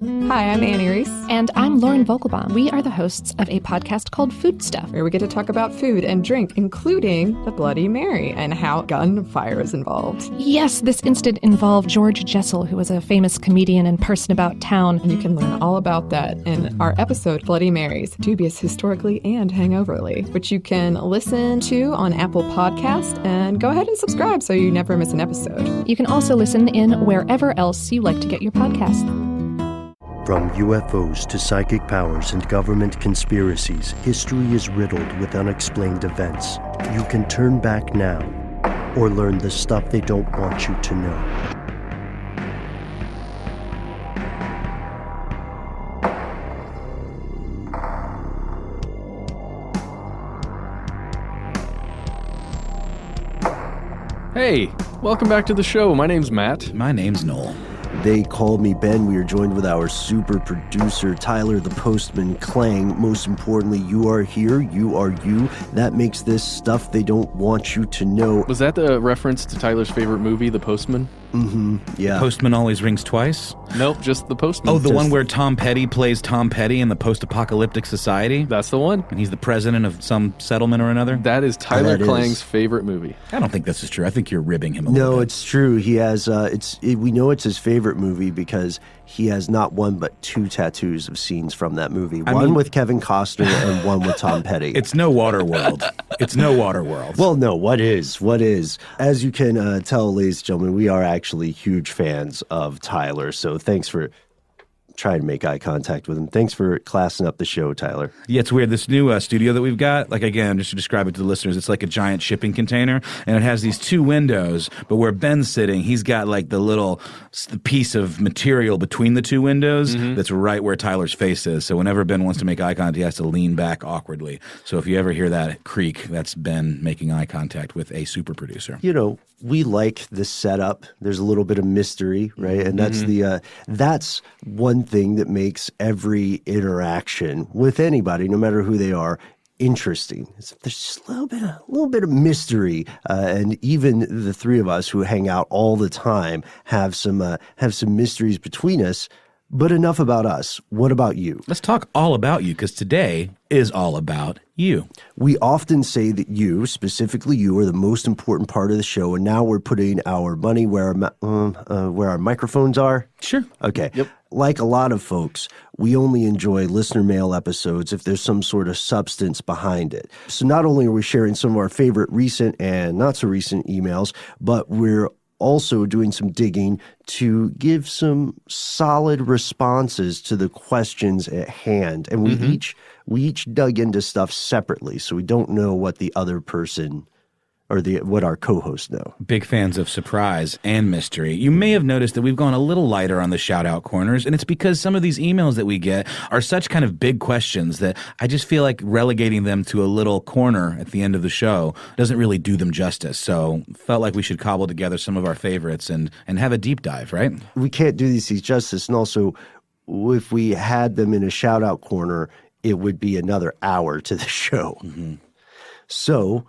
Hi, I'm Annie Reese. And I'm Lauren Vogelbaum. We are the hosts of a podcast called Food Stuff, where we get to talk about food and drink, including the Bloody Mary and how gunfire is involved. Yes, this incident involved George Jessel, who was a famous comedian and person about town. And you can learn all about that in our episode, Bloody Marys, dubious historically and hangoverly, which you can listen to on Apple Podcast, and go ahead and subscribe so you never miss an episode. You can also listen in wherever else you like to get your podcast. From UFOs to psychic powers and government conspiracies, history is riddled with unexplained events. You can turn back now or learn the stuff they don't want you to know. Hey, welcome back to the show. My name's Matt. My name's Noel. They call me Ben. We are joined with our super producer, Tyler the Postman Klang. Most importantly, you are here. You are you. That makes this stuff they don't want you to know. Was that the reference to Tyler's favorite movie, The Postman? Mm-hmm, yeah. Postman always rings twice? Nope, just The Postman. Oh, the one where Tom Petty plays Tom Petty in the post-apocalyptic society? That's the one. And he's the president of some settlement or another? That is Tyler Klang's favorite movie. I don't think this is true. I think you're ribbing him a little bit. No, it's true. He has, we know it's his favorite movie because he has not one but two tattoos of scenes from that movie. One with Kevin Costner and one with Tom Petty. It's no Waterworld. It's no Waterworld. Well, no, what is? What is? As you can tell, ladies and gentlemen, we are actually huge fans of Tyler. So thanks for trying to make eye contact with him. Thanks for classing up the show, Tyler. Yeah, it's weird. This new studio that we've got, like, again, just to describe it to the listeners, it's like a giant shipping container, and it has these two windows, but where Ben's sitting, he's got like the piece of material between the two windows that's right where Tyler's face is. So whenever Ben wants to make eye contact, he has to lean back awkwardly. So if you ever hear that creak, that's Ben making eye contact with a super producer. You know, we like the setup. There's a little bit of mystery, right? And that's that's one thing that makes every interaction with anybody, no matter who they are, interesting. There's just a little bit of mystery, and even the three of us who hang out all the time have some mysteries between us. But enough about us. What about you? Let's talk all about you, because today is all about you. We often say that you, specifically you, are the most important part of the show, and now we're putting our money where our microphones are. Sure. Okay. Yep. Like a lot of folks, we only enjoy listener mail episodes if there's some sort of substance behind it. So not only are we sharing some of our favorite recent and not so recent emails, but we're also doing some digging to give some solid responses to the questions at hand. And we each dug into stuff separately, so we don't know what the other person or what our co-hosts know. Big fans of surprise and mystery. You may have noticed that we've gone a little lighter on the shout-out corners, and it's because some of these emails that we get are such kind of big questions that I just feel like relegating them to a little corner at the end of the show doesn't really do them justice. So felt like we should cobble together some of our favorites and have a deep dive, right? We can't do these justice, and also if we had them in a shout-out corner, it would be another hour to the show. So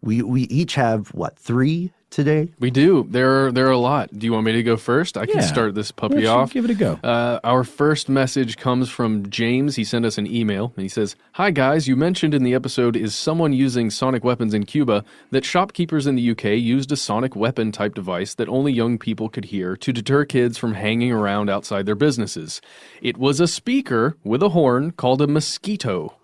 we each have, what, 3 today? We do. There are a lot. Do you want me to go first? I can start this puppy off. Give it a go. Our first message comes from James. He sent us an email, and he says, "Hi, guys. You mentioned in the episode, is someone using sonic weapons in Cuba, that shopkeepers in the UK used a sonic weapon-type device that only young people could hear to deter kids from hanging around outside their businesses. It was a speaker with a horn called a mosquito."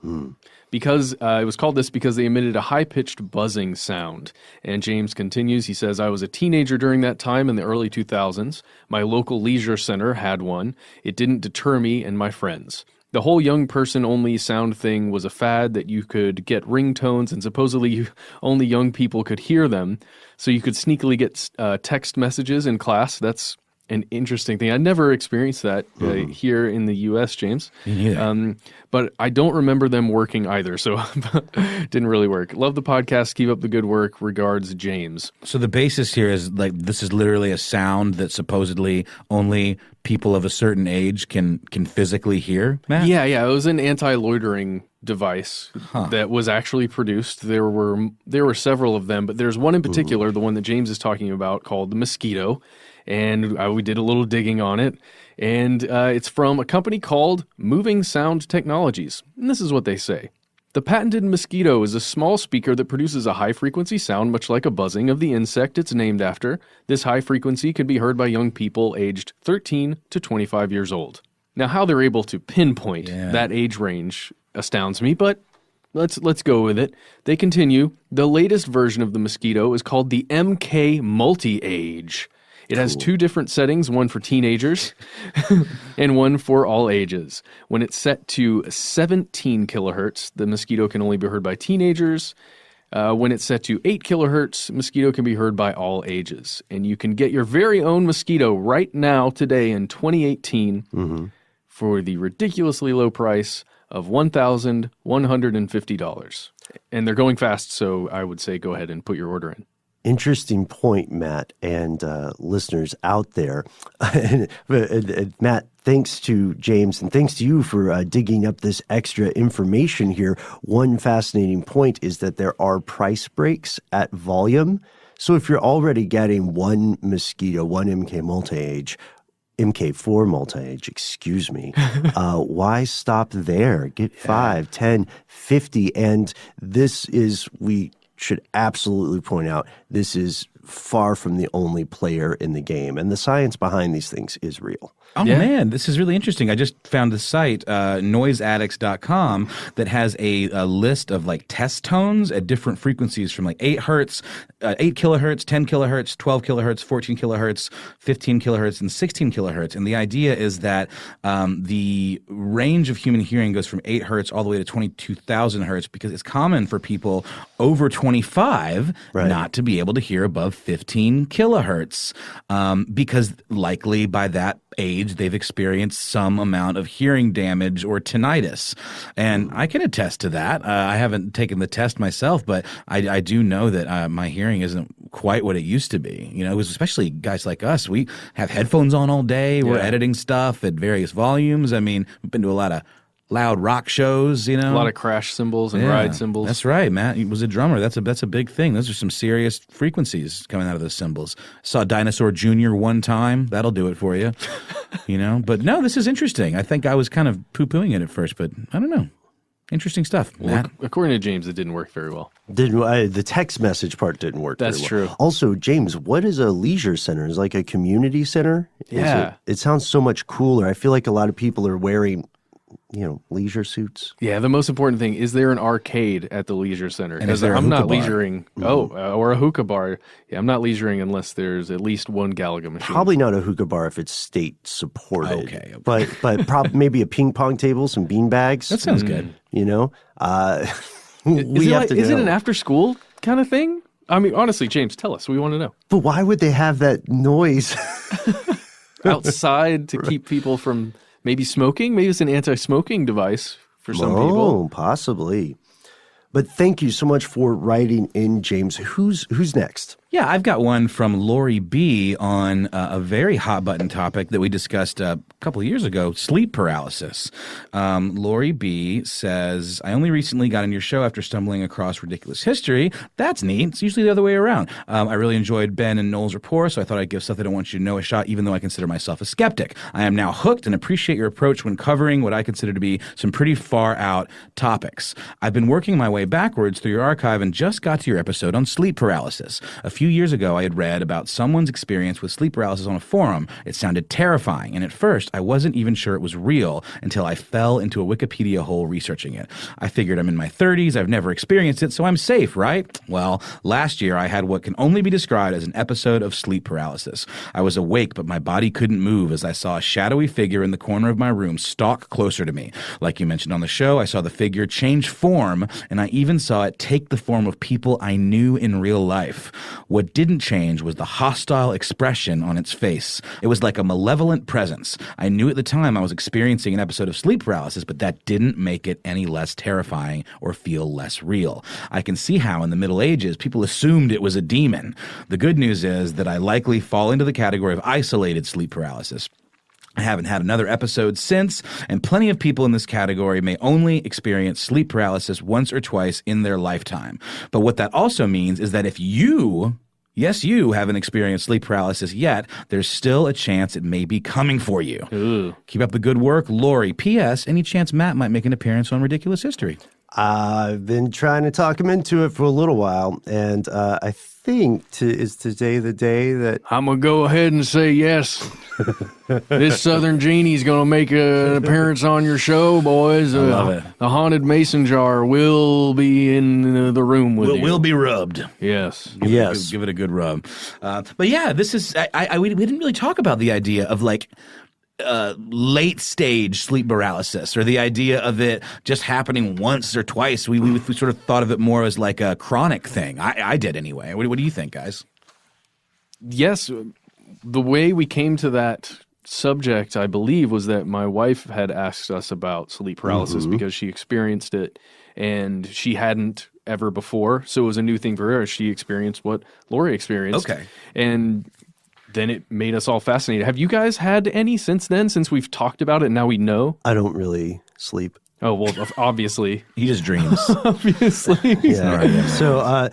Because it was called this because they emitted a high-pitched buzzing sound. And James continues, he says, "I was a teenager during that time in the early 2000s. My local leisure center had one. It didn't deter me and my friends. The whole young person only sound thing was a fad that you could get ringtones, and supposedly only young people could hear them. So you could sneakily get text messages in class. That's an interesting thing. I never experienced that here in the U.S., James. But I don't remember them working either, so didn't really work. Love the podcast. Keep up the good work. Regards, James. So the basis here is like this is literally a sound that supposedly only people of a certain age can physically hear, Matt? Yeah. It was an anti-loitering device that was actually produced. There were several of them, but there's one in particular, the one that James is talking about, called the Mosquito. and we did a little digging on it. And it's from a company called Moving Sound Technologies. And this is what they say. The patented mosquito is a small speaker that produces a high-frequency sound much like a buzzing of the insect it's named after. This high frequency can be heard by young people aged 13 to 25 years old. Now, how they're able to pinpoint that age range astounds me, but let's go with it. They continue, the latest version of the mosquito is called the MK Multi-Age. It has two different settings, one for teenagers and one for all ages. When it's set to 17 kilohertz, the mosquito can only be heard by teenagers. When it's set to 8 kilohertz, mosquito can be heard by all ages. And you can get your very own mosquito right now, today in 2018, for the ridiculously low price of $1,150. And they're going fast, so I would say go ahead and put your order in. Interesting point, Matt, and listeners out there. and Matt, thanks to James and thanks to you for digging up this extra information here. One fascinating point is that there are price breaks at volume. So if you're already getting one mosquito, one MK multi-age, MK4 multi-age, excuse me, why stop there? Get 5, 10, 50. And this is, we should absolutely point out, this is far from the only player in the game. And the science behind these things is real. Oh, man, this is really interesting. I just found the site, noiseaddicts.com, that has a list of like test tones at different frequencies from like 8 hertz, 8 kilohertz, 10 kilohertz, 12 kilohertz, 14 kilohertz, 15 kilohertz, and 16 kilohertz. And the idea is that the range of human hearing goes from 8 hertz all the way to 22,000 hertz because it's common for people over 25 not to be able to hear above 15 kilohertz because likely by that age they've experienced some amount of hearing damage or tinnitus. And I can attest to that. I haven't taken the test myself, but I do know that my hearing isn't quite what it used to be. You know, it was especially guys like us. We have headphones on all day. We're editing stuff at various volumes. I mean, we've been to a lot of loud rock shows, you know. A lot of crash cymbals and ride cymbals. That's right. Matt, he was a drummer. That's a big thing. Those are some serious frequencies coming out of those cymbals. Saw Dinosaur Jr. one time. That'll do it for you. You know? But no, this is interesting. I think I was kind of poo-pooing it at first, but I don't know. Interesting stuff, Matt. Well, according to James, it didn't work very well. The text message part didn't work very well. That's true. Also, James, what is a leisure center? Is it like a community center? It sounds so much cooler. I feel like a lot of people are wearing, you know, leisure suits. Yeah, the most important thing, is there an arcade at the leisure center? And is there I'm not bar? leisuring. Or a hookah bar. Yeah, I'm not leisuring unless there's at least one Galaga machine. Probably not a hookah bar if it's state supported. Okay. But maybe a ping pong table, some bean bags. That sounds good. You know, Is it an after school kind of thing? I mean, honestly, James, tell us. We want to know. But why would they have that noise outside to keep people from maybe smoking? Maybe it's an anti-smoking device for some people. Oh, possibly. But thank you so much for writing in, James. Who's next? Yeah, I've got one from Lori B. on a very hot button topic that we discussed a couple of years ago, sleep paralysis. Lori B. says, I only recently got in your show after stumbling across Ridiculous History. That's neat. It's usually the other way around. I really enjoyed Ben and Noel's rapport, so I thought I'd give Stuff I Don't Want You to Know a shot, even though I consider myself a skeptic. I am now hooked and appreciate your approach when covering what I consider to be some pretty far out topics. I've been working my way backwards through your archive and just got to your episode on sleep paralysis. A few years ago, I had read about someone's experience with sleep paralysis on a forum. It sounded terrifying, and at first, I wasn't even sure it was real until I fell into a Wikipedia hole researching it. I figured I'm in my 30s, I've never experienced it, so I'm safe, right? Well, last year, I had what can only be described as an episode of sleep paralysis. I was awake, but my body couldn't move as I saw a shadowy figure in the corner of my room stalk closer to me. Like you mentioned on the show, I saw the figure change form, and I even saw it take the form of people I knew in real life. What didn't change was the hostile expression on its face. It was like a malevolent presence. I knew at the time I was experiencing an episode of sleep paralysis, but that didn't make it any less terrifying or feel less real. I can see how in the Middle Ages people assumed it was a demon. The good news is that I likely fall into the category of isolated sleep paralysis. I haven't had another episode since, and plenty of people in this category may only experience sleep paralysis once or twice in their lifetime. But what that also means is that if you Yes, you haven't experienced sleep paralysis yet. There's still a chance it may be coming for you. Ugh. Keep up the good work, Lori. P.S. Any chance Matt might make an appearance on Ridiculous History? I've been trying to talk him into it for a little while, and I think is today the day that... I'm going to go ahead and say yes. This Southern Genie's going to make an appearance on your show, boys. I love it. The haunted mason jar will be in the room with you. Will be rubbed. Yes. Give it a good rub. But yeah, this is... we didn't really talk about the idea of like... late stage sleep paralysis, or the idea of it just happening once or twice. We sort of thought of it more as like a chronic thing. I did anyway. What do you think, guys? Yes. The way we came to that subject, I believe, was that my wife had asked us about sleep paralysis because she experienced it and she hadn't ever before. So it was a new thing for her. She experienced what Lori experienced. Okay. And then it made us all fascinated. Have you guys had any since then, since we've talked about it and now we know? I don't really sleep. Oh, well, obviously. He just dreams. Obviously. Yeah. So,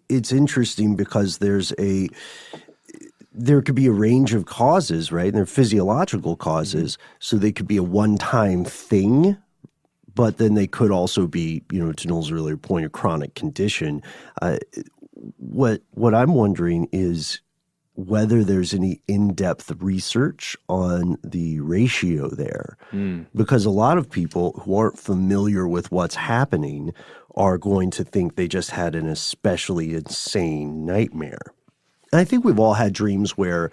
it's interesting because there could be a range of causes, right? And they're physiological causes. So they could be a one-time thing, but then they could also be, to Noel's earlier point, a chronic condition. What I'm wondering is whether there's any in-depth research on the ratio there. Because a lot of people who aren't familiar with what's happening are going to think they just had an especially insane nightmare. And I think we've all had dreams where,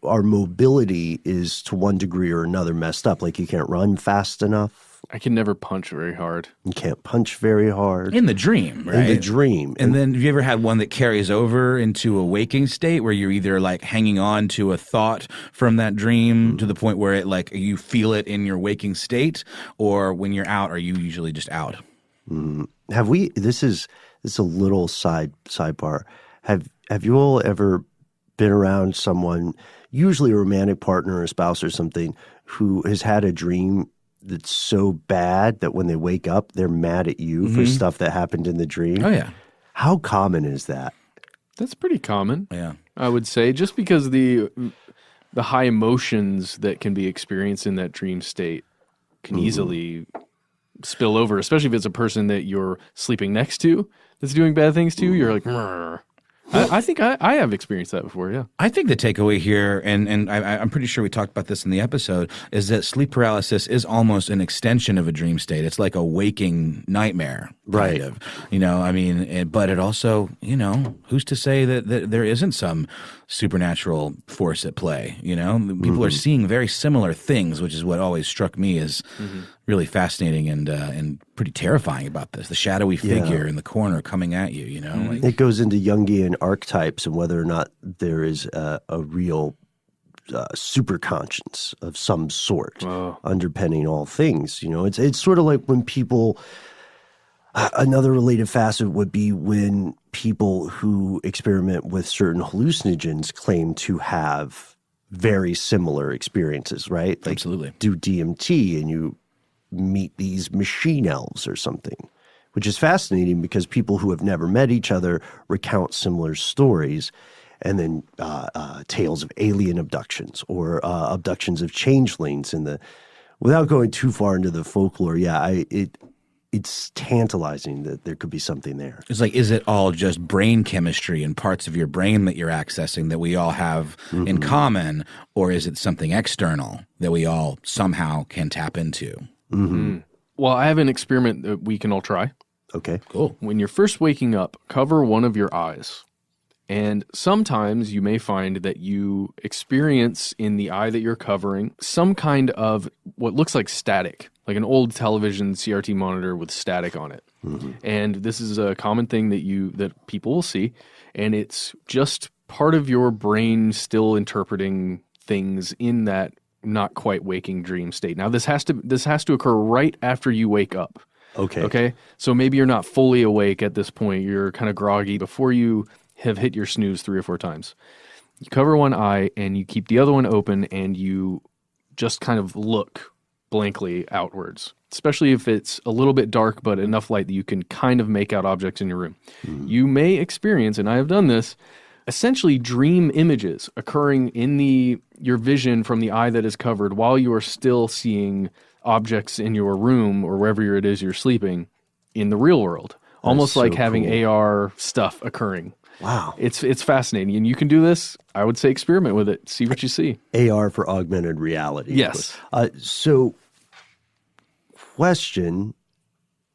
our mobility is to one degree or another messed up. Like you can't run fast enough. I can never punch very hard. You can't punch very hard. In the dream, right? In the dream. And then have you ever had one that carries over into a waking state where you're either like hanging on to a thought from that dream to the point where it like you feel it in your waking state, or when you're out, are you usually just out? Have we, this is a little sidebar. Have you all ever been around someone, usually a romantic partner or a spouse or something, who has had a dream that's so bad that when they wake up, they're mad at you for stuff that happened in the dream? Oh, yeah. How common is that? That's pretty common. Yeah. I would say, just because the high emotions that can be experienced in that dream state can easily spill over, especially if it's a person that you're sleeping next to that's doing bad things to you. You're like, "Rrr." I think I have experienced that before, yeah. I think the takeaway here, and I'm pretty sure we talked about this in the episode, is that sleep paralysis is almost an extension of a dream state. It's like a waking nightmare, kind of. But it also, who's to say that there isn't some supernatural force at play? People are seeing very similar things, which is what always struck me as really fascinating and pretty terrifying about this. The shadowy figure in the corner coming at you, It goes into Jungian archetypes and whether or not there is a real superconscience of some sort underpinning all things. It's sort of like when people... Another related facet would be when people who experiment with certain hallucinogens claim to have very similar experiences, right? Like Absolutely. Do DMT and you meet these machine elves or something, which is fascinating because people who have never met each other recount similar stories. And then tales of alien abductions or abductions of changelings without going too far into the folklore. It's tantalizing that there could be something there. It's like, is it all just brain chemistry and parts of your brain that you're accessing that we all have in common, or is it something external that we all somehow can tap into? Well, I have an experiment that we can all try. Okay. Cool. When you're first waking up, cover one of your eyes. And sometimes you may find that you experience in the eye that you're covering some kind of what looks like static, like an old television CRT monitor with static on it. And this is a common thing that people will see, and it's just part of your brain still interpreting things in that not quite waking dream state. Now, this has to occur right after you wake up. Okay. So maybe you're not fully awake at this point. You're kind of groggy before you have hit your snooze 3 or 4 times. You cover one eye and you keep the other one open and you just kind of look blankly outwards. especially if it's a little bit dark but enough light that you can kind of make out objects in your room. You may experience, and I have done this, essentially dream images occurring in your vision from the eye that is covered while you are still seeing objects in your room or wherever it is you're sleeping in the real world. Almost so like having cool. AR stuff occurring. Wow. It's fascinating. And you can do this. I would say experiment with it. See what you see. AR for augmented reality. Yes. So, question,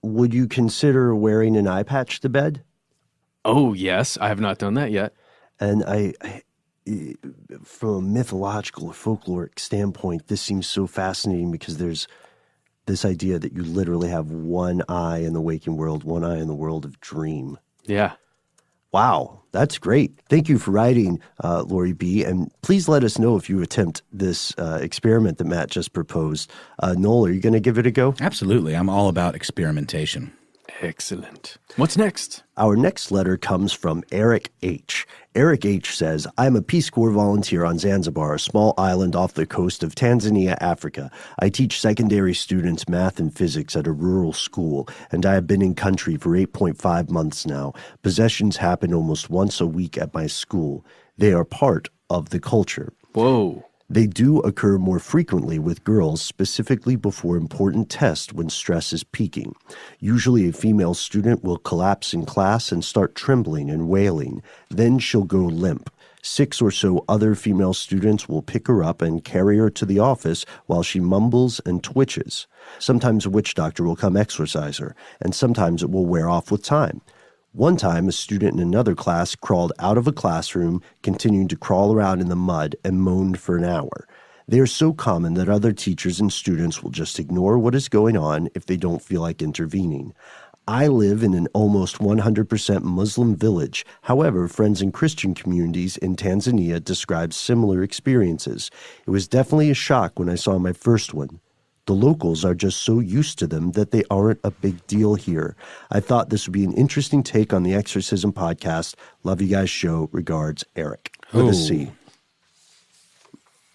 would you consider wearing an eye patch to bed? Oh, yes. I have not done that yet. And from a mythological or folkloric standpoint, this seems so fascinating because there's this idea that you literally have one eye in the waking world, one eye in the world of dream. Yeah. Wow, that's great. Thank you for writing, Lori B. And please let us know if you attempt this experiment that Matt just proposed. Noel, are you going to give it a go? Absolutely. I'm all about experimentation. Excellent. What's next? Our next letter comes from Eric H. Eric H. says, I'm a Peace Corps volunteer on Zanzibar, a small island off the coast of Tanzania, Africa. I teach secondary students math and physics at a rural school, and I have been in country for 8.5 months now. Possessions happen almost once a week at my school. They are part of the culture. Whoa. They do occur more frequently with girls, specifically before important tests when stress is peaking. Usually a female student will collapse in class and start trembling and wailing. Then she'll go limp. 6 or so other female students will pick her up and carry her to the office while she mumbles and twitches. Sometimes a witch doctor will come exorcise her, and sometimes it will wear off with time. One time, a student in another class crawled out of a classroom, continuing to crawl around in the mud and moaned for an hour. They are so common that other teachers and students will just ignore what is going on if they don't feel like intervening. I live in an almost 100% Muslim village. However, friends in Christian communities in Tanzania describe similar experiences. It was definitely a shock when I saw my first one. The locals are just so used to them that they aren't a big deal here. I thought this would be an interesting take on the Exorcism podcast. Love you guys' show. Regards, Eric. With a C.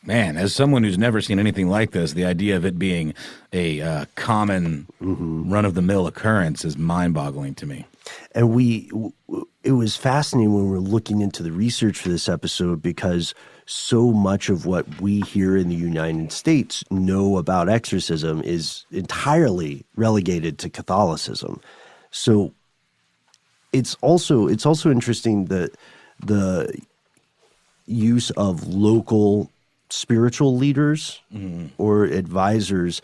Man, as someone who's never seen anything like this, the idea of it being a common run-of-the-mill occurrence is mind-boggling to me. And it was fascinating when we were looking into the research for this episode because so much of what we here in the United States know about exorcism is entirely relegated to Catholicism. So it's also interesting that the use of local spiritual leaders or advisors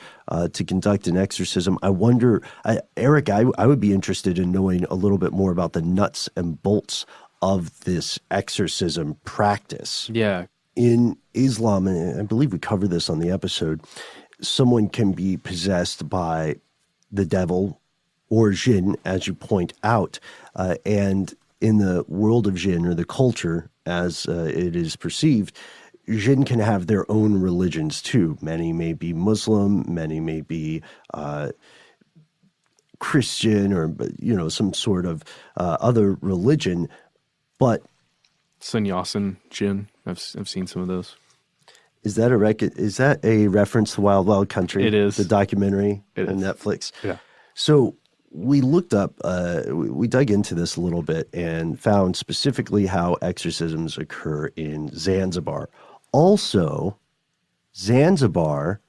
to conduct an exorcism. I wonder, Eric, I would be interested in knowing a little bit more about the nuts and bolts of this exorcism practice. Yeah. In Islam, and I believe we covered this on the episode, someone can be possessed by the devil or jinn, as you point out, and in the world of jinn, or the culture as it is perceived, jinn can have their own religions too. Many may be Muslim, many may be Christian, or some sort of other religion. But Sannyasin jinn. I've seen some of those. Is that a reference to Wild Wild Country? It is. The documentary on Netflix. Yeah. So we looked up, we dug into this a little bit and found specifically how exorcisms occur in Zanzibar. Also, Zanzibar,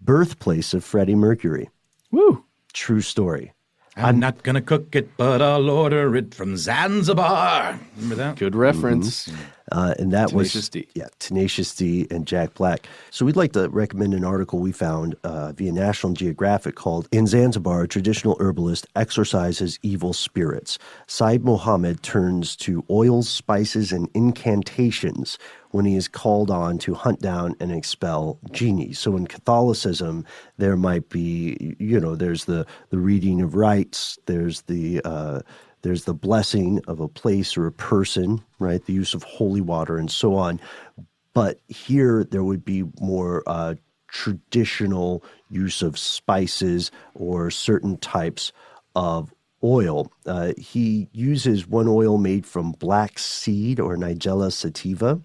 birthplace of Freddie Mercury. Woo! True story. I'm not going to cook it, but I'll order it from Zanzibar. Remember that? Good reference. And that Tenacious D. Tenacious D and Jack Black. So we'd like to recommend an article we found via National Geographic called "In Zanzibar, a Traditional Herbalist Exorcises Evil Spirits. Said Mohammed turns to oils, spices, and incantations when he is called on to hunt down and expel genies." So in Catholicism, there might be, there's the reading of rites, there's the blessing of a place or a person, right? The use of holy water and so on. But here there would be more traditional use of spices or certain types of oil. He uses one oil made from black seed or Nigella sativa.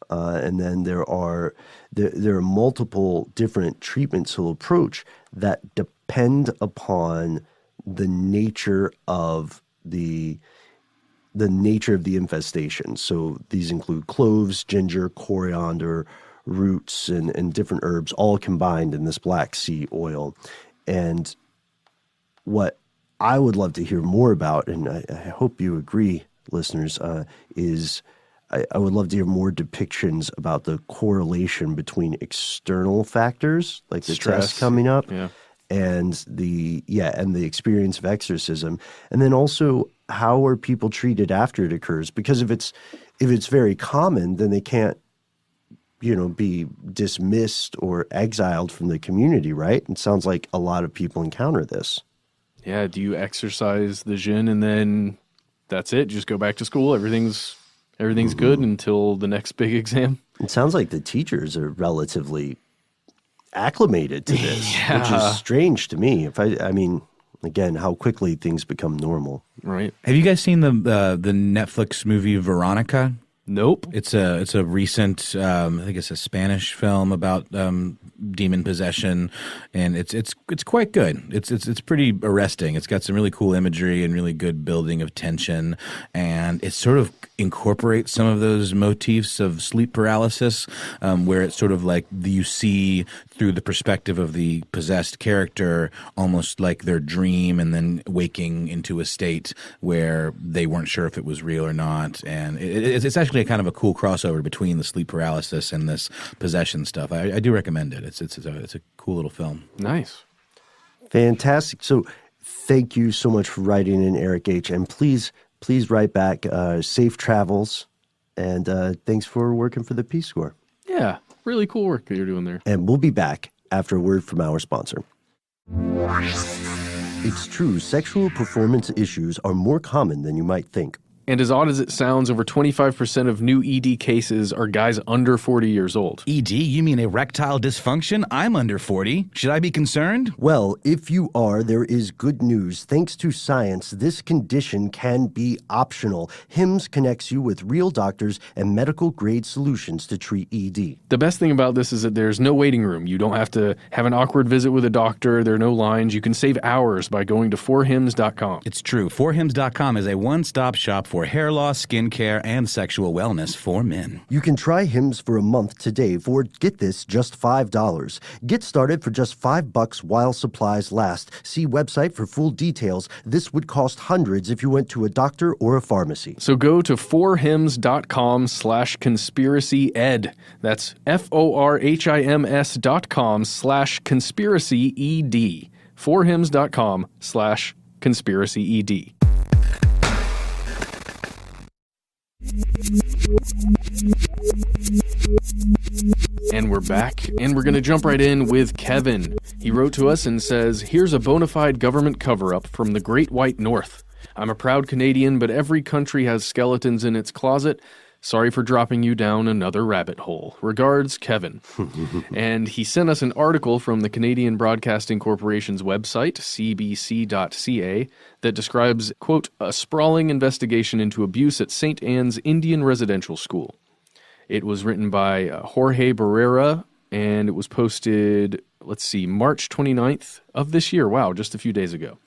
And then there are multiple different treatments he'll approach that depend upon the nature of the infestation. So these include cloves, ginger, coriander, roots, and different herbs, all combined in this black sea oil. And what I would love to hear more about, and I hope you agree, listeners, is I would love to hear more depictions about the correlation between external factors, like the Stress. test coming up, Yeah. and the experience of exorcism, and then also how are people treated after it occurs? Because if it's very common, then they can't, be dismissed or exiled from the community, right? It sounds like a lot of people encounter this. Yeah. Do you exercise the jinn and then that's it? Just go back to school. Everything's good until the next big exam. It sounds like the teachers are relatively acclimated to this, which is strange to me. I mean, again, how quickly things become normal. Right. Have you guys seen the Netflix movie Veronica? Nope. It's a recent I think it's a Spanish film about demon possession, and it's quite good. It's pretty arresting. It's got some really cool imagery and really good building of tension, and it sort of incorporates some of those motifs of sleep paralysis, where it's sort of like you see through the perspective of the possessed character, almost like their dream, and then waking into a state where they weren't sure if it was real or not. And it's actually a kind of a cool crossover between the sleep paralysis and this possession stuff. I do recommend it. It's a cool little film. Nice. Fantastic. So thank you so much for writing in, Eric H. And please write back. Safe travels. And thanks for working for the Peace Corps. Yeah. Really cool work that you're doing there. And we'll be back after a word from our sponsor. It's true, sexual performance issues are more common than you might think. And as odd as it sounds, over 25% of new ED cases are guys under 40 years old. ED? You mean erectile dysfunction? I'm under 40. Should I be concerned? Well, if you are, there is good news. Thanks to science, this condition can be optional. HIMSS connects you with real doctors and medical-grade solutions to treat ED. The best thing about this is that there's no waiting room. You don't have to have an awkward visit with a doctor. There are no lines. You can save hours by going to forhims.com. It's true. Forhims.com is a one-stop shop for hair loss, skin care, and sexual wellness for men. You can try HIMSS for a month today for, get this, just $5. Get started for just $5 while supplies last. See website for full details. This would cost hundreds if you went to a doctor or a pharmacy. So go to forhims.com/conspiracyed. That's forhims.com/conspiracyed. forhims.com/conspiracyed. And we're back, and we're going to jump right in with Kevin. He wrote to us and says, "Here's a bona fide government cover-up from the Great White North. I'm a proud Canadian, but every country has skeletons in its closet. Sorry for dropping you down another rabbit hole. Regards, Kevin." And he sent us an article from the Canadian Broadcasting Corporation's website, cbc.ca, that describes, quote, "a sprawling investigation into abuse at St. Anne's Indian Residential School." It was written by Jorge Barrera, and it was posted, March 29th of this year. Wow, just a few days ago.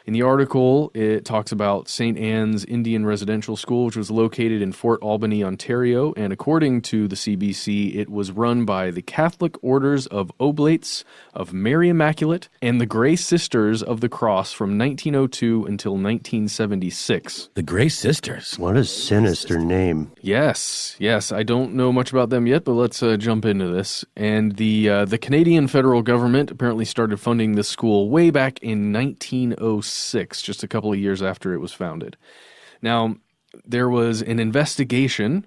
In the article, it talks about St. Anne's Indian Residential School, which was located in Fort Albany, Ontario, and according to the CBC, it was run by the Catholic Orders of Oblates of Mary Immaculate and the Grey Sisters of the Cross from 1902 until 1976. The Grey Sisters? What a sinister name. Yes. I don't know much about them yet, but let's jump into this. And the Canadian federal government apparently started funding this school way back in 1906. Just a couple of years after it was founded. Now, there was an investigation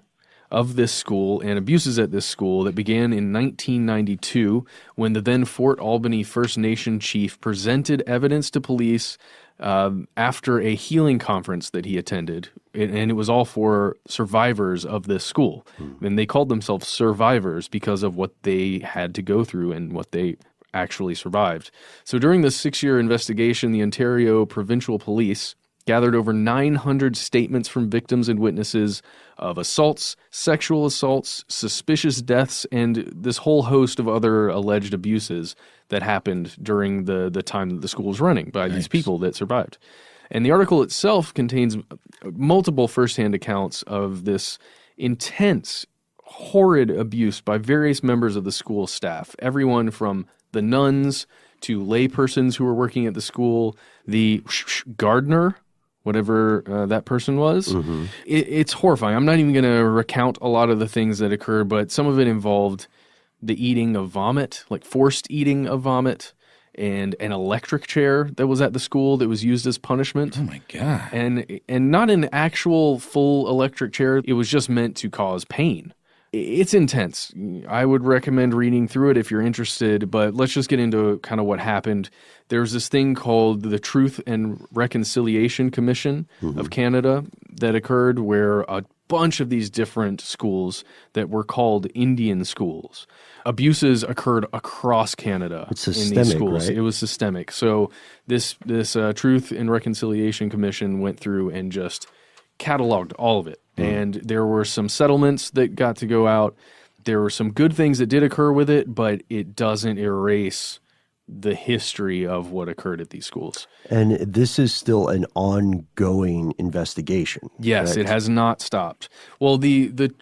of this school and abuses at this school that began in 1992 when the then Fort Albany First Nation chief presented evidence to police after a healing conference that he attended. And it was all for survivors of this school. And they called themselves survivors because of what they had to go through and what they actually survived. So during this 6-year investigation, the Ontario Provincial Police gathered over 900 statements from victims and witnesses of assaults, sexual assaults, suspicious deaths, and this whole host of other alleged abuses that happened during the time that the school was running by these people that survived. And the article itself contains multiple firsthand accounts of this intense, horrid abuse by various members of the school staff, everyone from the nuns to laypersons who were working at the school, the gardener, whatever that person was. It's horrifying. I'm not even going to recount a lot of the things that occurred, but some of it involved the eating of vomit, like forced eating of vomit, and an electric chair that was at the school that was used as punishment. Oh my God. And not an actual full electric chair. It was just meant to cause pain. It's intense. I would recommend reading through it if you're interested, but let's just get into kind of what happened. There's this thing called the Truth and Reconciliation Commission of Canada that occurred where a bunch of these different schools that were called Indian schools. Abuses occurred across Canada It's in systemic, these schools. right? It was systemic. So this Truth and Reconciliation Commission went through and just cataloged all of it. And there were some settlements that got to go out. There were some good things that did occur with it, but it doesn't erase the history of what occurred at these schools. And this is still an ongoing investigation. Yes, correct? it has not stopped. Well, the Truth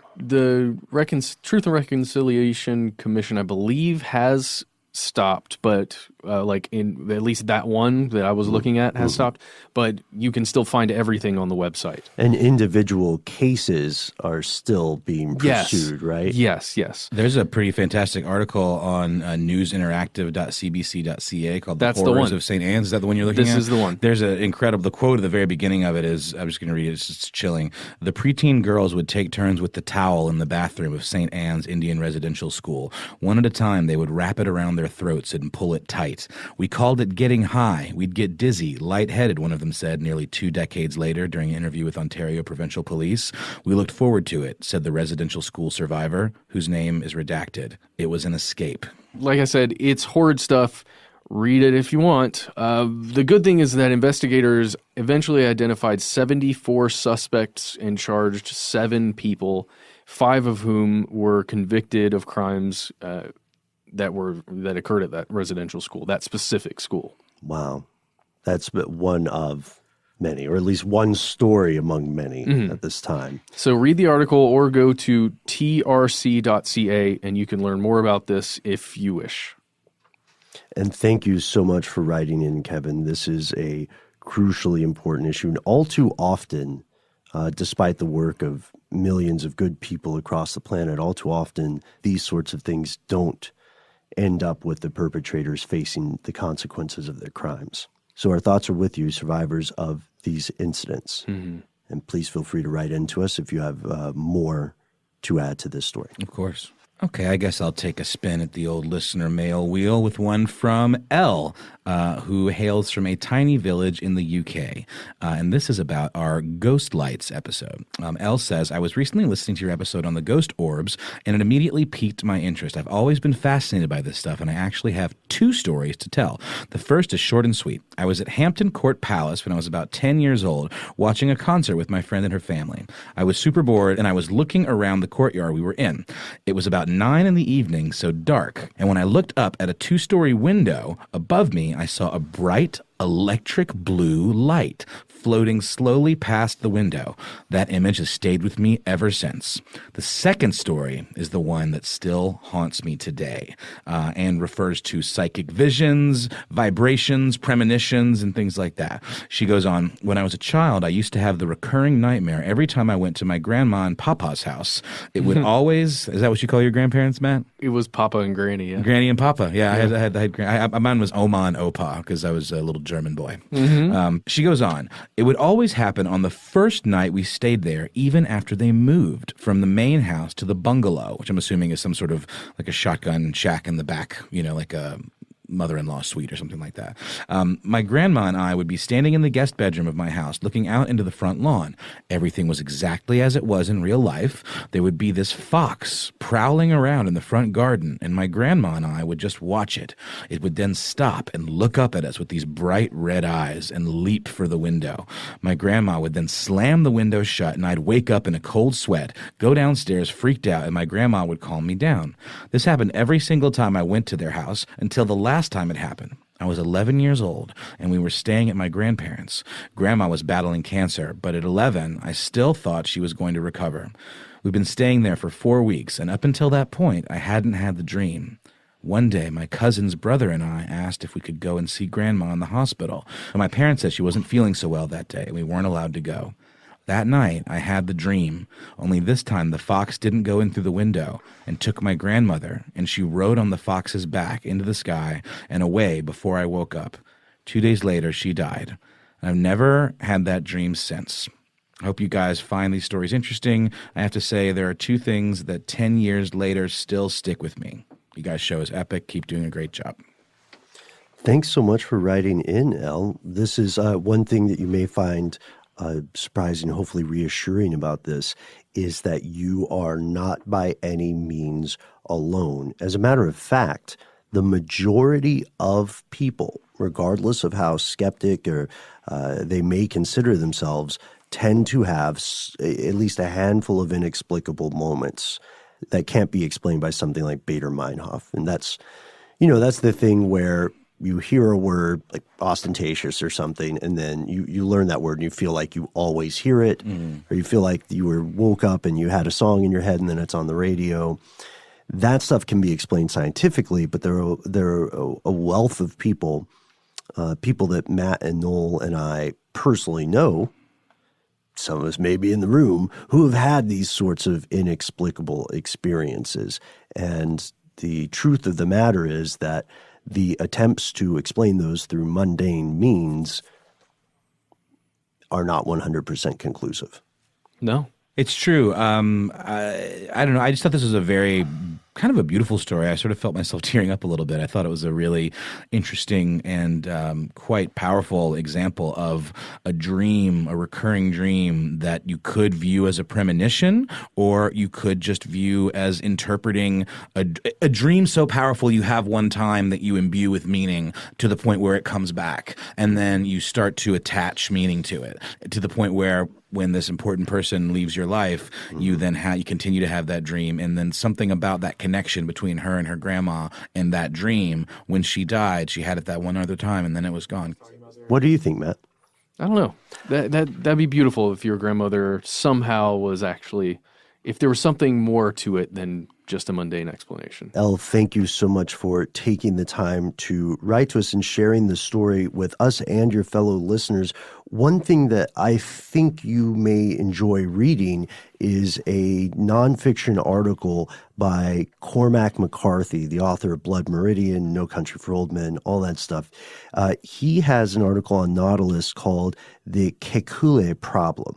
and Reconciliation Commission, I believe, has stopped, but like in at least that one that I was looking at has stopped, but you can still find everything on the website. And individual cases are still being pursued, right? Yes, yes. There's a pretty fantastic article on newsinteractive.cbc.ca called That's The the Horrors one. of St. Anne's. Is that the one you're looking at? This is the one. There's an incredible, the quote at the very beginning of it is, I'm just going to read it, it's chilling. The preteen girls would take turns with the towel in the bathroom of St. Anne's Indian Residential School. One at a time, they would wrap it around their throats and pull it tight. We called it getting high. We'd get dizzy, lightheaded, one of them said nearly 2 decades later during an interview with Ontario Provincial Police. We looked forward to it, said the residential school survivor, whose name is redacted. It was an escape. Like I said, it's horrid stuff. Read it if you want. The good thing is that investigators eventually identified 74 suspects and charged 7 people, 5 of whom were convicted of crimes that occurred at that residential school, that specific school. Wow. That's but one of many, or at least one story among many at this time. So read the article or go to trc.ca and you can learn more about this if you wish. And thank you so much for writing in, Kevin. This is a crucially important issue. And all too often, despite the work of millions of good people across the planet, all too often these sorts of things don't end up with the perpetrators facing the consequences of their crimes. So our thoughts are with you, survivors of these incidents. And please feel free to write into us if you have more to add to this story. Of course. Okay, I guess I'll take a spin at the old listener mail wheel with one from Elle, who hails from a tiny village in the UK. And this is about our Ghost Lights episode. Elle says, I was recently listening to your episode on the ghost orbs, and it immediately piqued my interest. I've always been fascinated by this stuff, and I actually have 2 stories to tell. The first is short and sweet. I was at Hampton Court Palace when I was about 10 years old, watching a concert with my friend and her family. I was super bored, and I was looking around the courtyard we were in. It was about 9 in the evening, so dark, and when I looked up at a 2-story window above me, I saw a bright electric blue light floating slowly past the window. That image has stayed with me ever since. The second story is the one that still haunts me today, and refers to psychic visions, vibrations, premonitions, and things like that. She goes on, when I was a child, I used to have the recurring nightmare every time I went to my grandma and papa's house. It would always, is that what you call your grandparents, Matt? It was Papa and Granny, yeah. Granny and Papa, yeah. Mine was Oma and Opa because I was a little German boy. She goes on, it would always happen on the first night we stayed there, even after they moved from the main house to the bungalow, which I'm assuming is some sort of like a shotgun shack in the back, like a mother-in-law suite or something like that. My grandma and I would be standing in the guest bedroom of my house looking out into the front lawn. Everything was exactly as it was in real life. There would be this fox prowling around in the front garden, and my grandma and I would just watch it. It would then stop and look up at us with these bright red eyes and leap for the window. My grandma would then slam the window shut, and I'd wake up in a cold sweat, go downstairs freaked out, and my grandma would calm me down. This happened every single time I went to their house until the last time it happened. I was 11 years old, and we were staying at my grandparents'. Grandma was battling cancer, but at 11, I still thought she was going to recover. We've been staying there for 4 weeks, and up until that point, I hadn't had the dream. One day, my cousin's brother and I asked if we could go and see Grandma in the hospital, but my parents said she wasn't feeling so well that day, and we weren't allowed to go. That night, I had the dream, only this time the fox didn't go in through the window and took my grandmother, and she rode on the fox's back into the sky and away before I woke up. 2 days later, she died. I've never had that dream since. I hope you guys find these stories interesting. I have to say there are 2 things that 10 years later still stick with me. You guys' show is epic. Keep doing a great job. Thanks so much for writing in, Elle. This is one thing that you may find surprising, hopefully reassuring about this, is that you are not by any means alone. As a matter of fact, the majority of people, regardless of how skeptic or they may consider themselves, tend to have at least a handful of inexplicable moments that can't be explained by something like Bader-Meinhof. And that's the thing where you hear a word like ostentatious or something, and then you learn that word and you feel like you always hear it, or you feel like you woke up and you had a song in your head and then it's on the radio. That stuff can be explained scientifically, but there are a wealth of people that Matt and Noel and I personally know, some of us may be in the room, who have had these sorts of inexplicable experiences. And the truth of the matter is that the attempts to explain those through mundane means are not 100% conclusive. No. It's true. I don't know. I just thought this was a very kind of a beautiful story. I sort of felt myself tearing up a little bit. I thought it was a really interesting and quite powerful example of a dream, a recurring dream that you could view as a premonition, or you could just view as interpreting a dream so powerful you have one time that you imbue with meaning to the point where it comes back. And then you start to attach meaning to it to the point where when this important person leaves your life, you then you continue to have that dream. And then something about that connection between her and her grandma and that dream, when she died, she had it that one other time and then it was gone. What do you think, Matt? I don't know. That'd be beautiful if your grandmother somehow was actually, if there was something more to it than just a mundane explanation. Elle, thank you so much for taking the time to write to us and sharing the story with us and your fellow listeners. One thing that I think you may enjoy reading is a nonfiction article by Cormac McCarthy, the author of Blood Meridian, No Country for Old Men, all that stuff. He has an article on Nautilus called The Kekule Problem,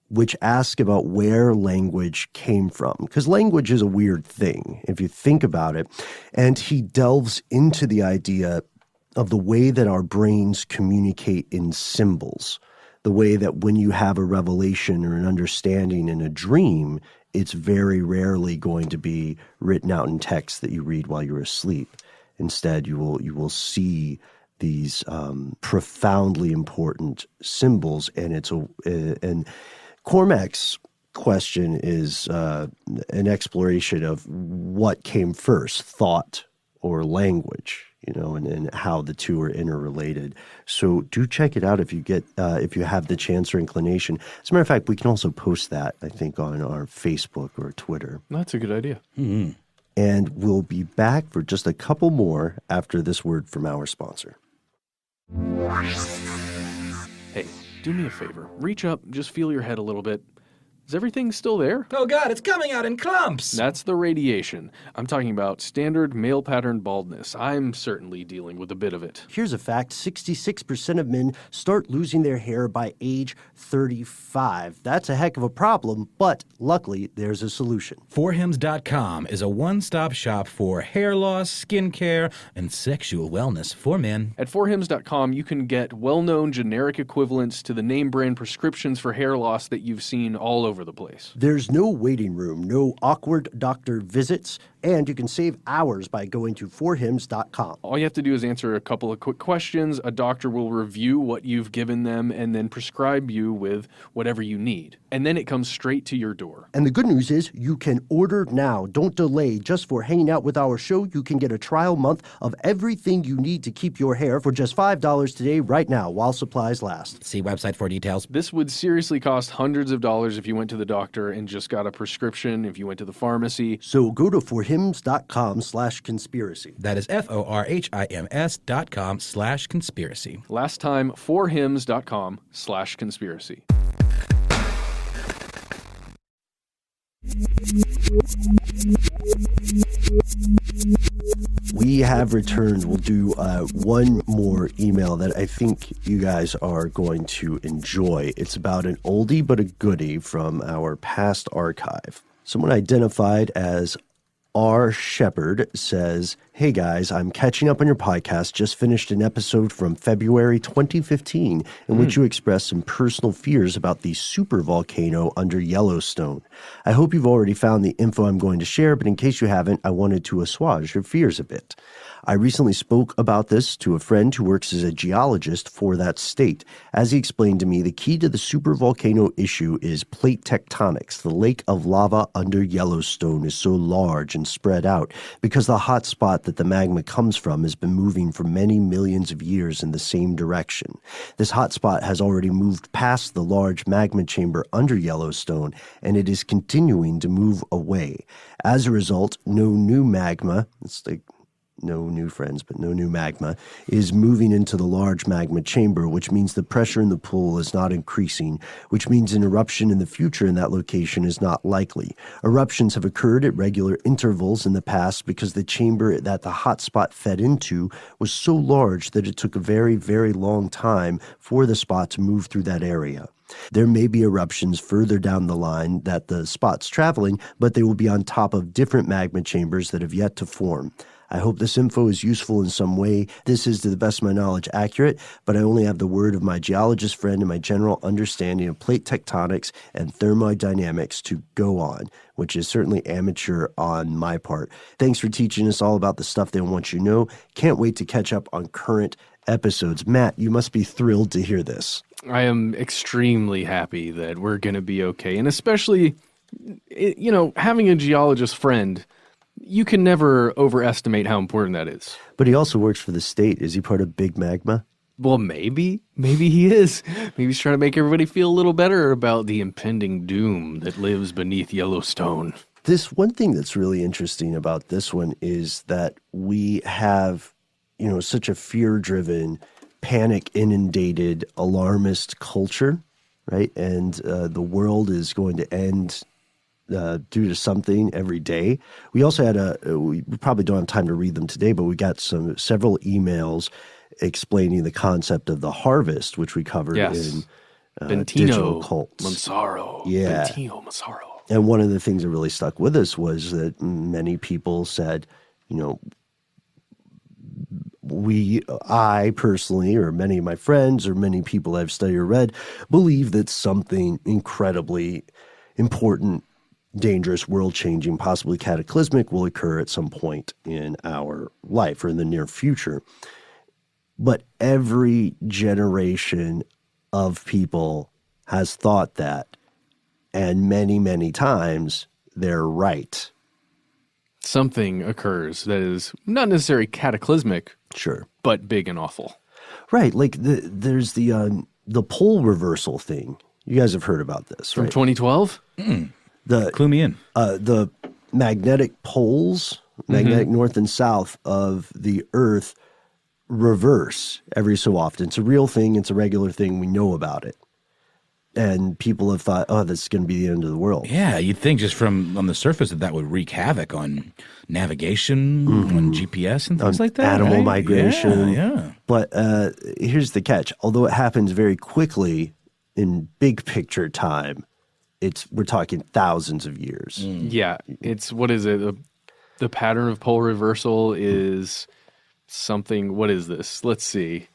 which asks about where language came from. Because language is a weird thing, if you think about it. And he delves into the idea of the way that our brains communicate in symbols, the way that when you have a revelation or an understanding in a dream, it's very rarely going to be written out in text that you read while you're asleep. Instead, you will see these profoundly important symbols, and Cormac's question is an exploration of what came first, thought or language, and how the two are interrelated. So do check it out if you have the chance or inclination. As a matter of fact, we can also post that, I think, on our Facebook or Twitter. That's a good idea. Mm-hmm. And we'll be back for just a couple more after this word from our sponsor. Hey, do me a favor. Reach up, just feel your head a little bit. Is everything still there? Oh God, it's coming out in clumps! That's the radiation. I'm talking about standard male pattern baldness. I'm certainly dealing with a bit of it. Here's a fact: 66% of men start losing their hair by age 35. That's a heck of a problem, but luckily there's a solution. Forhims.com is a one-stop shop for hair loss, skincare, and sexual wellness for men. At forhims.com, you can get well-known generic equivalents to the name brand prescriptions for hair loss that you've seen all over the place. There's no waiting room, no awkward doctor visits, and you can save hours by going to forhims.com. All you have to do is answer a couple of quick questions. A doctor will review what you've given them and then prescribe you with whatever you need. And then it comes straight to your door. And the good news is you can order now. Don't delay. Just for hanging out with our show, you can get a trial month of everything you need to keep your hair for just $5 today, right now, while supplies last. See website for details. This would seriously cost hundreds of dollars if you went to the doctor and just got a prescription, if you went to the pharmacy. So go to forhims.com/conspiracy. That is FORHIMS.com/conspiracy. Last time, forhims.com/conspiracy. We have returned. We'll do one more email that I think you guys are going to enjoy. It's about an oldie but a goodie from our past archive. Someone identified as R. Shepherd says, "Hey guys, I'm catching up on your podcast. Just finished an episode from February 2015 in which you expressed some personal fears about the supervolcano under Yellowstone. I hope you've already found the info I'm going to share, but in case you haven't, I wanted to assuage your fears a bit. I recently spoke about this to a friend who works as a geologist for that state. As he explained to me, the key to the supervolcano issue is plate tectonics. The lake of lava under Yellowstone is so large and spread out because the hot spot that the magma comes from has been moving for many millions of years in the same direction. This hot spot has already moved past the large magma chamber under Yellowstone, and it is continuing to move away. As a result, no new magma, it's like no new friends, but no new magma, is moving into the large magma chamber, which means the pressure in the pool is not increasing, which means an eruption in the future in that location is not likely. Eruptions have occurred at regular intervals in the past because the chamber that the hotspot fed into was so large that it took a very, very long time for the spot to move through that area. There may be eruptions further down the line that the spot's traveling, but they will be on top of different magma chambers that have yet to form. I hope this info is useful in some way. This is, to the best of my knowledge, accurate, but I only have the word of my geologist friend and my general understanding of plate tectonics and thermodynamics to go on, which is certainly amateur on my part. Thanks for teaching us all about the stuff they want you to know. Can't wait to catch up on current episodes." Matt, you must be thrilled to hear this. I am extremely happy that we're going to be okay. And especially, you know, having a geologist friend, you can never overestimate how important that is. But he also works for the state. Is he part of Big Magma? Well, maybe. Maybe he is. Maybe he's trying to make everybody feel a little better about the impending doom that lives beneath Yellowstone. This one thing that's really interesting about this one is that we have, you know, such a fear-driven, panic-inundated, alarmist culture, right? And the world is going to end due to something every day. We also had we probably don't have time to read them today, but we got several emails explaining the concept of the harvest, which we covered in Digital Cults. Mansaro. Yeah. Bentino Mansaro. And one of the things that really stuck with us was that many people said, you know, I personally, or many of my friends, or many people I've studied or read, believe that something incredibly important, dangerous, world-changing, possibly cataclysmic will occur at some point in our life or in the near future. But every generation of people has thought that, and many, many times they're right. Something occurs that is not necessarily cataclysmic, Sure, but big and awful. Right, like there's the pole reversal thing. You guys have heard about this, From right? 2012? Clue me in. The magnetic poles, magnetic north and south of the Earth reverse every so often. It's a real thing. It's a regular thing. We know about it. And people have thought, oh, this is going to be the end of the world. Yeah, you'd think just from on the surface that would wreak havoc on navigation, on GPS and things like that. Animal right? migration. Yeah. But here's the catch. Although it happens very quickly in big picture time, we're talking thousands of years. Yeah, it's what is it? The pattern of pole reversal is something. What is this? Let's see.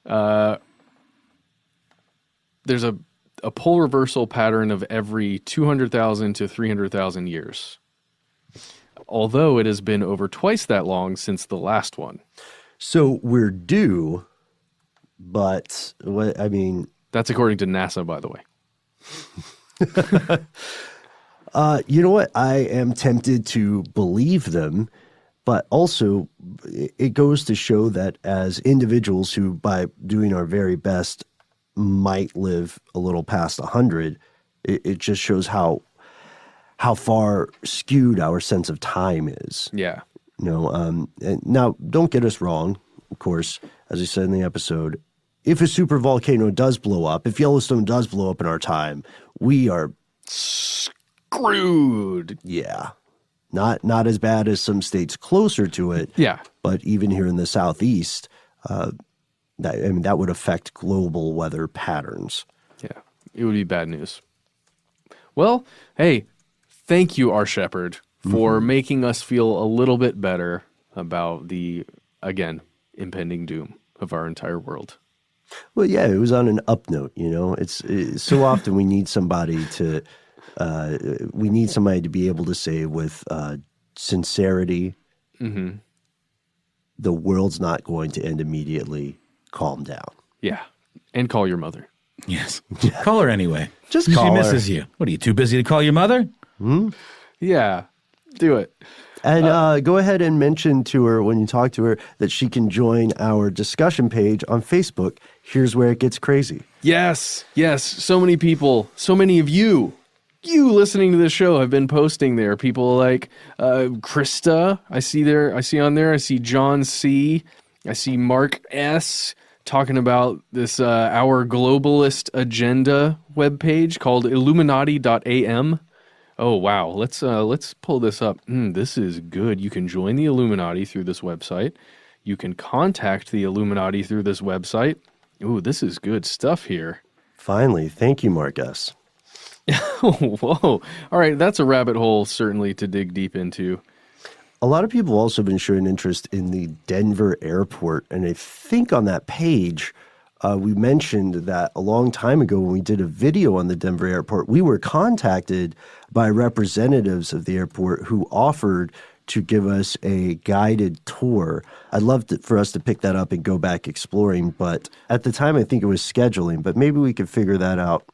There's a pole reversal pattern of every 200,000 to 300,000 years. Although it has been over twice that long since the last one. So we're due, but That's according to NASA, by the way. you know what? I am tempted to believe them, but also it goes to show that as individuals who, by doing our very best, might live a little past 100, it just shows how far skewed our sense of time is. Yeah. And now, don't get us wrong. Of course, as I said in the episode, if a super volcano does blow up, if Yellowstone does blow up in our time, we are screwed. Yeah. Not as bad as some states closer to it. Yeah. But even here in the Southeast, that would affect global weather patterns. Yeah. It would be bad news. Well, hey, thank you, our shepherd, for making us feel a little bit better about the, again, impending doom of our entire world. Well, yeah, it was on an up note, It's so often we need somebody to be able to say with sincerity, the world's not going to end immediately. Calm down. Yeah. And call your mother. Yes. Call her anyway. Just call her. She her. misses you. What, are you too busy to call your mother? Yeah. Do it. And go ahead and mention to her when you talk to her that she can join our discussion page on Facebook. Here's where it gets crazy. Yes. So many people, so many of you listening to this show have been posting there. People like Krista, I see on there. I see John C. I see Mark S. talking about this Our Globalist Agenda webpage called Illuminati.am. Oh, wow. Let's pull this up. This is good. You can join the Illuminati through this website. You can contact the Illuminati through this website. Ooh, this is good stuff here. Finally. Thank you, Mark S. Whoa. All right, that's a rabbit hole certainly to dig deep into. A lot of people have also been showing interest in the Denver airport. And I think on that page, we mentioned that a long time ago when we did a video on the Denver airport, we were contacted by representatives of the airport who offered to give us a guided tour. I'd love for us to pick that up and go back exploring. But at the time, I think it was scheduling. But maybe we could figure that out.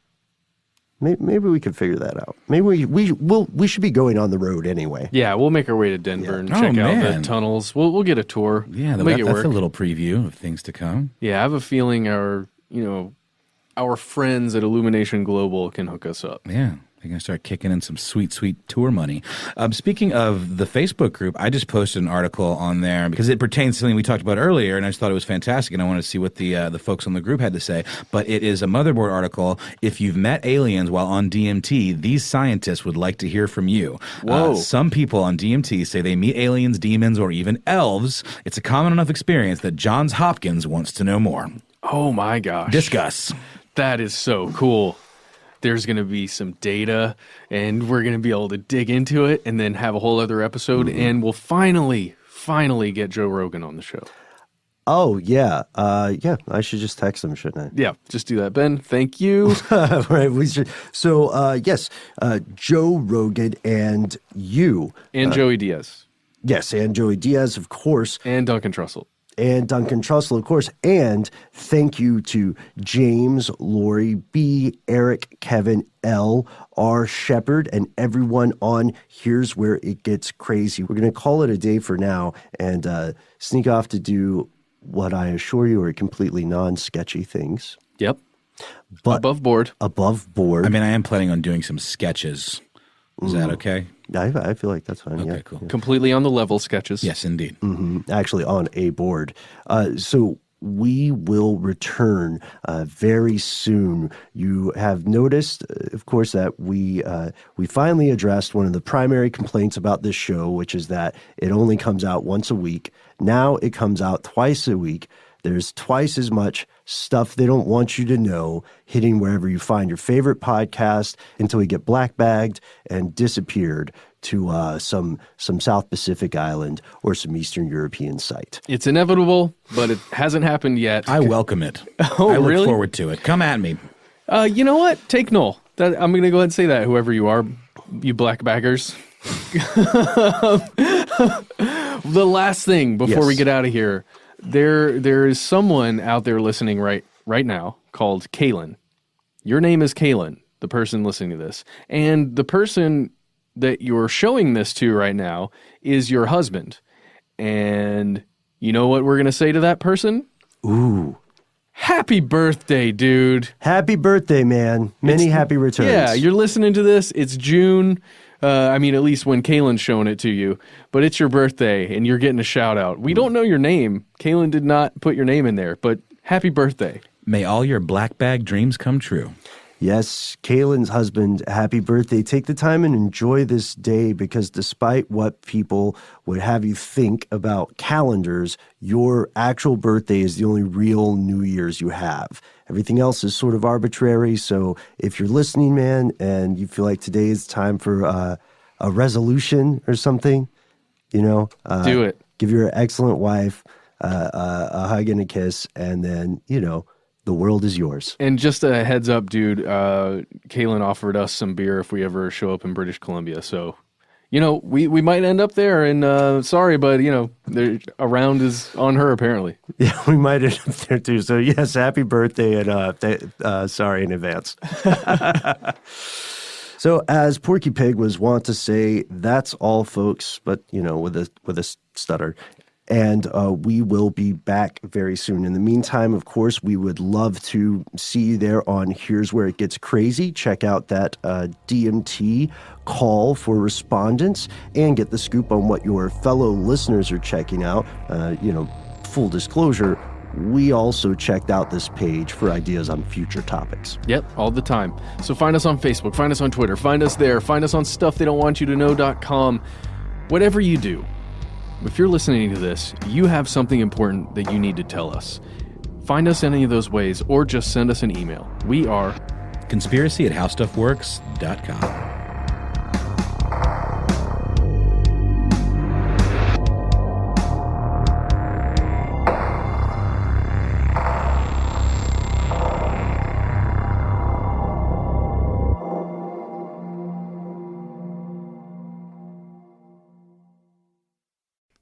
Maybe we could figure that out. Maybe we should be going on the road anyway. Yeah, we'll make our way to Denver and check out the tunnels. We'll get a tour. Yeah, make it that's work. a little preview of things to come. Yeah, I have a feeling our friends at Illumination Global can hook us up. Yeah. They're going to start kicking in some sweet, sweet tour money. Speaking of the Facebook group, I just posted an article on there because it pertains to something we talked about earlier, and I just thought it was fantastic, and I wanted to see what the folks on the group had to say. But it is a motherboard article. If you've met aliens while on DMT, these scientists would like to hear from you. Whoa. Some people on DMT say they meet aliens, demons, or even elves. It's a common enough experience that Johns Hopkins wants to know more. Oh, my gosh. Discuss. That is so cool. There's going to be some data, and we're going to be able to dig into it and then have a whole other episode, and we'll finally get Joe Rogan on the show. Oh, yeah. I should just text him, shouldn't I? Yeah, just do that, Ben. Thank you. Right, we should. So, yes, Joe Rogan and you. And Joey Diaz. Yes, and Joey Diaz, of course. And Duncan Trussell. And Duncan Trussell, of course. And thank you to James, Lori, B, Eric, Kevin, L, R, Shepherd, and everyone on Here's Where It Gets Crazy. We're going to call it a day for now and sneak off to do what I assure you are completely non-sketchy things. Yep. But above board. Above board. I mean, I am planning on doing some sketches. Is that okay? I feel like that's fine. Okay, yeah. cool. Completely on the level sketches. Yes, indeed. Actually on a board. So we will return very soon. You have noticed, of course, that we finally addressed one of the primary complaints about this show, which is that it only comes out once a week. Now it comes out twice a week. There's twice as much stuff they don't want you to know hitting wherever you find your favorite podcast until we get black-bagged and disappeared to some South Pacific island or some Eastern European site. It's inevitable, but it hasn't happened yet. I welcome it. Oh, I look really? forward to it. Come at me. You know what? Take Noel. I'm going to go ahead and say that, whoever you are, you black baggers. The last thing before we get out of here, there is someone out there listening right now called Kaylin. Your name is Kaylin, the person listening to this. And the person that you're showing this to right now is your husband. And you know what we're going to say to that person? Ooh. Happy birthday, dude. Happy birthday, man. Many happy returns. Yeah, you're listening to this. It's June. At least when Kaylin's showing it to you. But it's your birthday, and you're getting a shout-out. We don't know your name. Kaylin did not put your name in there, but happy birthday. May all your black bag dreams come true. Yes, Kaylin's husband, happy birthday. Take the time and enjoy this day because despite what people would have you think about calendars, your actual birthday is the only real New Year's you have. Everything else is sort of arbitrary. So if you're listening, man, and you feel like today is time for a resolution or something, do it. Give your excellent wife a hug and a kiss, and then, the world is yours. And just a heads up, dude, Kaylin offered us some beer if we ever show up in British Columbia. So, we might end up there. And sorry, but, a round is on her, apparently. Yeah, we might end up there, too. So, yes, happy birthday and sorry in advance. So, as Porky Pig was wont to say, that's all, folks, but, with a stutter. And we will be back very soon. In the meantime, of course, we would love to see you there on Here's Where It Gets Crazy. Check out that DMT call for respondents and get the scoop on what your fellow listeners are checking out. Full disclosure, we also checked out this page for ideas on future topics. Yep, all the time. So find us on Facebook, find us on Twitter, find us there, find us on stufftheydon'twantyouto.know.com. Whatever you do, if you're listening to this, you have something important that you need to tell us. Find us any of those ways or just send us an email. We are conspiracy@howstuffworks.com.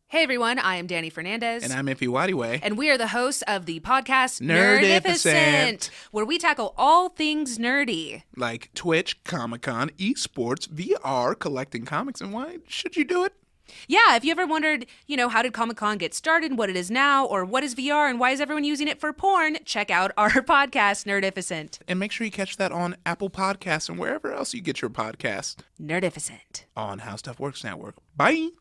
Hey everyone, I am Danny Fernandez. And I'm Iffy Wadiway. And we are the hosts of the podcast Nerdificent, where we tackle all things nerdy. Like Twitch, Comic-Con, esports, VR, collecting comics, and why should you do it? Yeah, if you ever wondered, how did Comic-Con get started, what it is now, or what is VR, and why is everyone using it for porn, check out our podcast, Nerdificent. And make sure you catch that on Apple Podcasts and wherever else you get your podcasts. Nerdificent. On How Stuff Works Network. Bye!